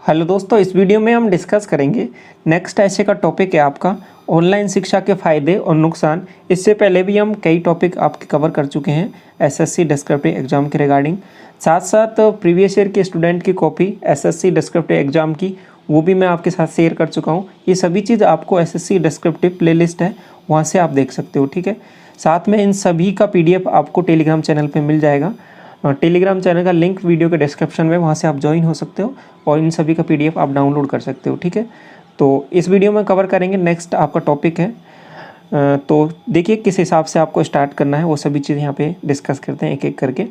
Hello दोस्तों, इस video में हम डिस्कस करेंगे नेक्स्ट ऐसे का टॉपिक है आपका ऑनलाइन शिक्षा के फ़ायदे और नुकसान। इससे पहले भी हम कई टॉपिक आपके कवर कर चुके हैं एसएससी डिस्क्रिप्टिव एग्ज़ाम के रिगार्डिंग। साथ साथ प्रीवियस ईयर के स्टूडेंट की कॉपी एसएससी डिस्क्रिप्टिव एग्ज़ाम की वो भी मैं आपके साथ शेयर कर चुका हूँ। ये सभी चीज़ आपको एसएससी डिस्क्रिप्टिव प्लेलिस्ट है, वहाँ से आप देख सकते हो। ठीक है, साथ में इन सभी का PDF आपको टेलीग्राम चैनल पर मिल जाएगा। टेलीग्राम चैनल का लिंक वीडियो के डिस्क्रिप्शन में, वहाँ से आप ज्वाइन हो सकते हो और इन सभी का PDF आप डाउनलोड कर सकते हो। ठीक है, तो इस वीडियो में कवर करेंगे नेक्स्ट आपका टॉपिक है। तो देखिए किस हिसाब से आपको स्टार्ट करना है, वो सभी चीज़ यहाँ पे डिस्कस करते हैं एक एक करके।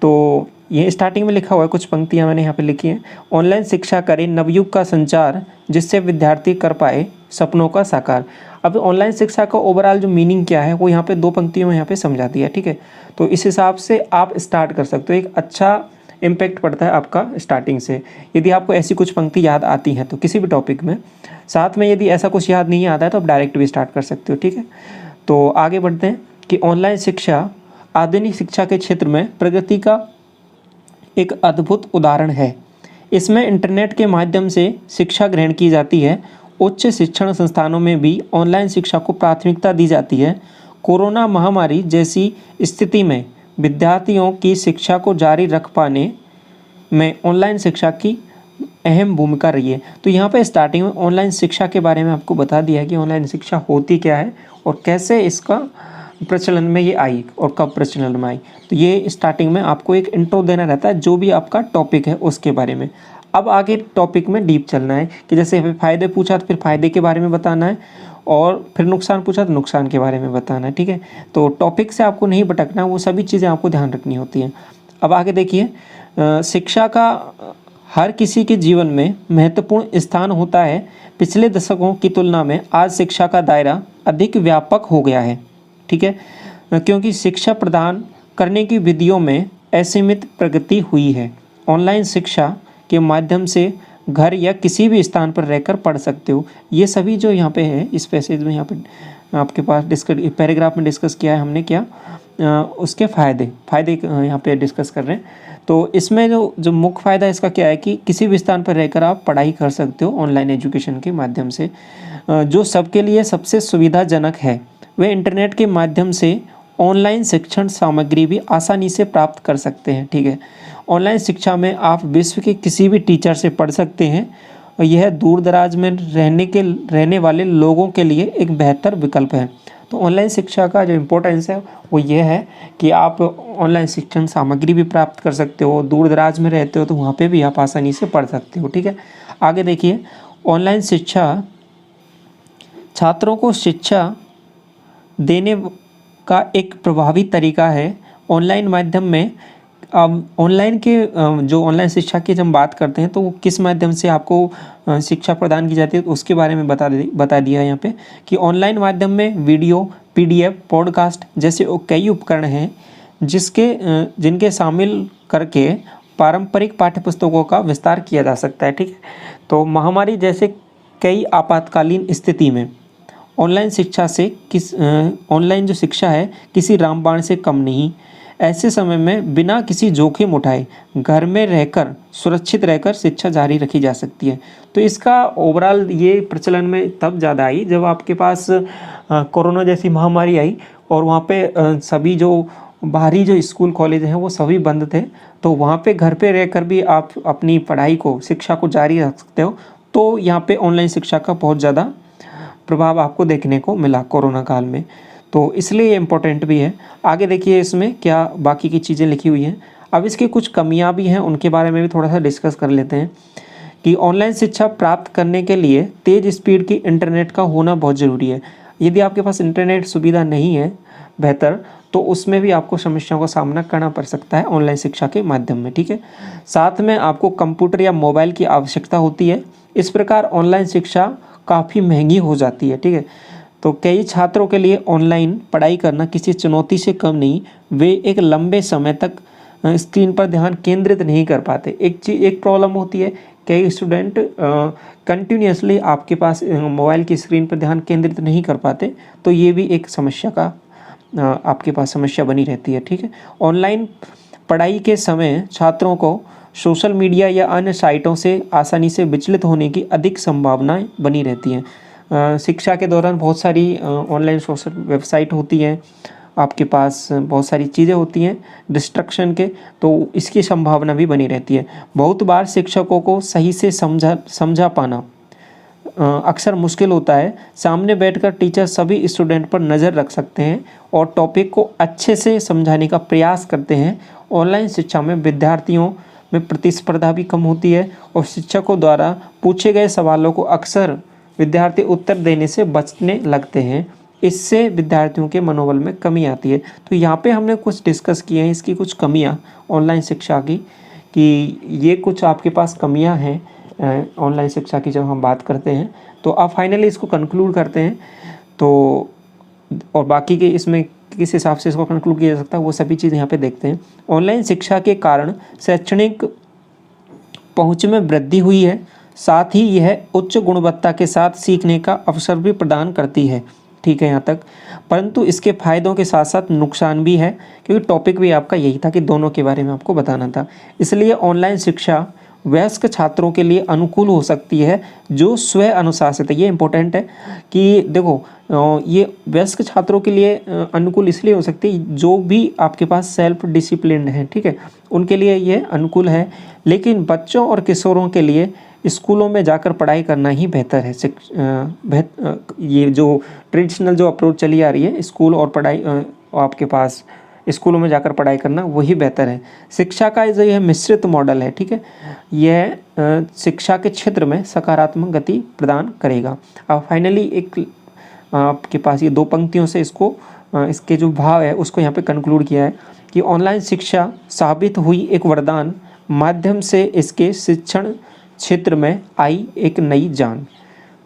तो ये स्टार्टिंग में लिखा हुआ है, कुछ पंक्तियाँ मैंने यहाँ पे लिखी हैं। ऑनलाइन शिक्षा करे नवयुग का संचार, जिससे विद्यार्थी कर पाए सपनों का साकार। अब ऑनलाइन शिक्षा का ओवरऑल जो मीनिंग क्या है वो यहाँ पे 2 पंक्तियों में यहाँ पे समझा दिया। ठीक है, तो इस हिसाब से आप स्टार्ट कर सकते हो। एक अच्छा इम्पैक्ट पड़ता है आपका स्टार्टिंग से, यदि आपको ऐसी कुछ पंक्ति याद आती हैं तो किसी भी टॉपिक में। साथ में यदि ऐसा कुछ याद नहीं आता है तो आप डायरेक्ट भी स्टार्ट कर सकते हो। ठीक है, तो आगे बढ़ते हैं कि ऑनलाइन शिक्षा आधुनिक शिक्षा के क्षेत्र में प्रगति का एक अद्भुत उदाहरण है। इसमें इंटरनेट के माध्यम से शिक्षा ग्रहण की जाती है। उच्च शिक्षण संस्थानों में भी ऑनलाइन शिक्षा को प्राथमिकता दी जाती है। कोरोना महामारी जैसी स्थिति में विद्यार्थियों की शिक्षा को जारी रख पाने में ऑनलाइन शिक्षा की अहम भूमिका रही है। तो यहाँ पे स्टार्टिंग में ऑनलाइन शिक्षा के बारे में आपको बता दिया है कि ऑनलाइन शिक्षा होती क्या है और कैसे इसका प्रचलन में ये आई और कब प्रचलन में आई। तो ये स्टार्टिंग में आपको एक इंट्रो देना रहता है जो भी आपका टॉपिक है उसके बारे में। अब आगे टॉपिक में डीप चलना है कि जैसे फ़ायदे पूछा तो फिर फ़ायदे के बारे में बताना है और फिर नुकसान पूछा तो नुकसान के बारे में बताना है। ठीक है, तो टॉपिक से आपको नहीं भटकना, वो सभी चीज़ें आपको ध्यान रखनी होती हैं। अब आगे देखिए, शिक्षा का हर किसी के जीवन में महत्वपूर्ण स्थान होता है। पिछले दशकों की तुलना में आज शिक्षा का दायरा अधिक व्यापक हो गया है। ठीक है, क्योंकि शिक्षा प्रदान करने की विधियों में असीमित प्रगति हुई है। ऑनलाइन शिक्षा के माध्यम से घर या किसी भी स्थान पर रहकर पढ़ सकते हो। ये सभी जो यहाँ पे है इस पैसेज में यहाँ पे आपके पास पैराग्राफ में डिस्कस किया है हमने, क्या उसके फ़ायदे यहाँ पे डिस्कस कर रहे हैं। तो इसमें जो मुख्य फ़ायदा इसका क्या है कि किसी भी स्थान पर रहकर आप पढ़ाई कर सकते हो ऑनलाइन एजुकेशन के माध्यम से। जो सबके लिए सबसे सुविधाजनक है, वे इंटरनेट के माध्यम से ऑनलाइन शिक्षण सामग्री भी आसानी से प्राप्त कर सकते हैं। ठीक है, ऑनलाइन शिक्षा में आप विश्व के किसी भी टीचर से पढ़ सकते हैं और यह दूर दराज में रहने वाले लोगों के लिए एक बेहतर विकल्प है। तो ऑनलाइन शिक्षा का जो इम्पोर्टेंस है वो ये है कि आप ऑनलाइन शिक्षण सामग्री भी प्राप्त कर सकते हो, दूर दराज में रहते हो तो वहाँ पे भी आप आसानी से पढ़ सकते हो। ठीक है, आगे देखिए, ऑनलाइन शिक्षा छात्रों को शिक्षा देने का एक प्रभावी तरीका है। ऑनलाइन माध्यम में अब ऑनलाइन के जो ऑनलाइन शिक्षा की जब हम बात करते हैं तो वो किस माध्यम से आपको शिक्षा प्रदान की जाती है तो उसके बारे में बता दिया है यहाँ पे कि ऑनलाइन माध्यम में वीडियो, PDF, पॉडकास्ट जैसे कई उपकरण हैं जिनके शामिल करके पारंपरिक पाठ्यपुस्तकों का विस्तार किया जा सकता है। ठीक है, तो महामारी जैसे कई आपातकालीन स्थिति में ऑनलाइन जो शिक्षा है किसी रामबाण से कम नहीं। ऐसे समय में बिना किसी जोखिम उठाए घर में रहकर सुरक्षित रहकर शिक्षा जारी रखी जा सकती है। तो इसका ओवरऑल ये प्रचलन में तब ज़्यादा आई जब आपके पास कोरोना जैसी महामारी आई और वहाँ पे सभी जो बाहरी जो स्कूल कॉलेज हैं वो सभी बंद थे। तो वहाँ पे घर पे रहकर भी आप अपनी पढ़ाई को, शिक्षा को जारी रख सकते हो। तो यहाँ पे ऑनलाइन शिक्षा का बहुत ज़्यादा प्रभाव आपको देखने को मिला कोरोना काल में, तो इसलिए ये इम्पोर्टेंट भी है। आगे देखिए इसमें क्या बाकी की चीज़ें लिखी हुई हैं। अब इसकी कुछ कमियां भी हैं, उनके बारे में भी थोड़ा सा डिस्कस कर लेते हैं कि ऑनलाइन शिक्षा प्राप्त करने के लिए तेज़ स्पीड की इंटरनेट का होना बहुत ज़रूरी है। यदि आपके पास इंटरनेट सुविधा नहीं है बेहतर तो उसमें भी आपको समस्याओं का सामना करना पड़ सकता है ऑनलाइन शिक्षा के माध्यम में। ठीक है, साथ में आपको कंप्यूटर या मोबाइल की आवश्यकता होती है। इस प्रकार ऑनलाइन शिक्षा काफ़ी महंगी हो जाती है। ठीक है, तो कई छात्रों के लिए ऑनलाइन पढ़ाई करना किसी चुनौती से कम नहीं। वे एक लंबे समय तक स्क्रीन पर ध्यान केंद्रित नहीं कर पाते। एक प्रॉब्लम होती है, कई स्टूडेंट कंटिन्यूसली आपके पास मोबाइल की स्क्रीन पर ध्यान केंद्रित नहीं कर पाते, तो ये भी एक समस्या का आपके पास समस्या बनी रहती है। ठीक है, ऑनलाइन पढ़ाई के समय छात्रों को सोशल मीडिया या अन्य साइटों से आसानी से विचलित होने की अधिक संभावनाएं बनी रहती हैं। शिक्षा के दौरान बहुत सारी ऑनलाइन सोशल वेबसाइट होती हैं, आपके पास बहुत सारी चीज़ें होती हैं डिस्ट्रक्शन के, तो इसकी संभावना भी बनी रहती है। बहुत बार शिक्षकों को सही से समझा पाना अक्सर मुश्किल होता है। सामने बैठकर टीचर सभी स्टूडेंट पर नज़र रख सकते हैं और टॉपिक को अच्छे से समझाने का प्रयास करते हैं। ऑनलाइन शिक्षा में विद्यार्थियों में प्रतिस्पर्धा भी कम होती है और शिक्षकों द्वारा पूछे गए सवालों को अक्सर विद्यार्थी उत्तर देने से बचने लगते हैं। इससे विद्यार्थियों के मनोबल में कमी आती है। तो यहाँ पे हमने कुछ डिस्कस किए हैं इसकी कुछ कमियाँ ऑनलाइन शिक्षा की, कि ये कुछ आपके पास कमियाँ हैं ऑनलाइन शिक्षा की जब हम बात करते हैं। तो अब फाइनली इसको कंक्लूड करते हैं, तो और बाकी के इसमें किस हिसाब से इसको कंक्लूड किया जा सकता है वो सभी चीज़ यहाँ पे देखते हैं। ऑनलाइन शिक्षा के कारण शैक्षणिक पहुँच में वृद्धि हुई है, साथ ही यह उच्च गुणवत्ता के साथ सीखने का अवसर भी प्रदान करती है। ठीक है यहाँ तक, परंतु इसके फ़ायदों के साथ साथ नुकसान भी है, क्योंकि टॉपिक भी आपका यही था कि दोनों के बारे में आपको बताना था। इसलिए ऑनलाइन शिक्षा वयस्क छात्रों के लिए अनुकूल हो सकती है जो स्व अनुशासित है। ये इंपॉर्टेंट है कि देखो ये वयस्क छात्रों के लिए अनुकूल इसलिए हो सकती है जो भी आपके पास सेल्फ डिसिप्लिन्ड है, ठीक है, उनके लिए ये अनुकूल है। लेकिन बच्चों और किशोरों के लिए स्कूलों में जाकर पढ़ाई करना ही बेहतर है। ये जो ट्रेडिशनल जो अप्रोच चली आ रही है, स्कूल और पढ़ाई आपके पास स्कूलों में जाकर पढ़ाई करना वही बेहतर है। शिक्षा का जो यह मिश्रित मॉडल है, ठीक है, यह शिक्षा के क्षेत्र में सकारात्मक गति प्रदान करेगा। अब फाइनली एक आपके पास ये दो पंक्तियों से इसको इसके जो भाव है उसको यहाँ पे कंक्लूड किया है कि ऑनलाइन शिक्षा साबित हुई एक वरदान माध्यम से इसके शिक्षण क्षेत्र में आई एक नई जान।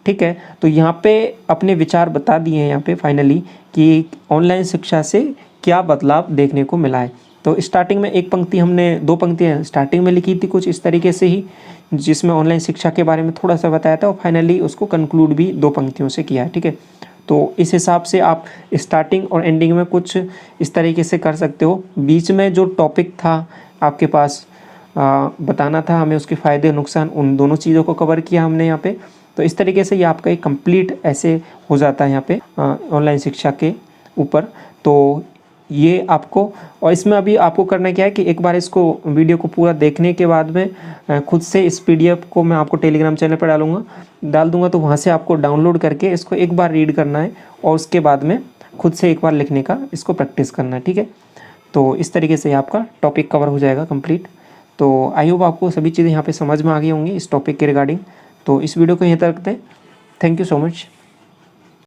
ठीक है, तो यहाँ पे अपने विचार बता दिए हैं यहाँ पे फाइनली कि ऑनलाइन शिक्षा से क्या बदलाव देखने को मिला है। तो स्टार्टिंग में एक पंक्ति हमने दो पंक्तियाँ स्टार्टिंग में लिखी थी कुछ इस तरीके से ही, जिसमें ऑनलाइन शिक्षा के बारे में थोड़ा सा बताया था और फाइनली उसको कंक्लूड भी दो पंक्तियों से किया है। ठीक है, तो इस हिसाब से आप स्टार्टिंग और एंडिंग में कुछ इस तरीके से कर सकते हो। बीच में जो टॉपिक था आपके पास बताना था हमें, उसके फ़ायदे नुकसान, उन दोनों चीज़ों को कवर किया हमने यहाँ पे। तो इस तरीके से ये आपका एक कंप्लीट ऐसे हो जाता है यहाँ पे ऑनलाइन शिक्षा के ऊपर। तो ये आपको, और इसमें अभी आपको करना क्या है कि एक बार इसको वीडियो को पूरा देखने के बाद में खुद से इस PDF को मैं आपको टेलीग्राम चैनल पर डाल दूँगा, तो वहाँ से आपको डाउनलोड करके इसको एक बार रीड करना है और उसके बाद में खुद से एक बार लिखने का इसको प्रैक्टिस करना है। ठीक है, तो इस तरीके से आपका टॉपिक कवर हो जाएगा कंप्लीट। तो आई होप आपको सभी चीज़ें यहाँ पे समझ में आ गई होंगी इस टॉपिक के रिगार्डिंग। तो इस वीडियो को यहीं तक रखते हैं। Thank you so much.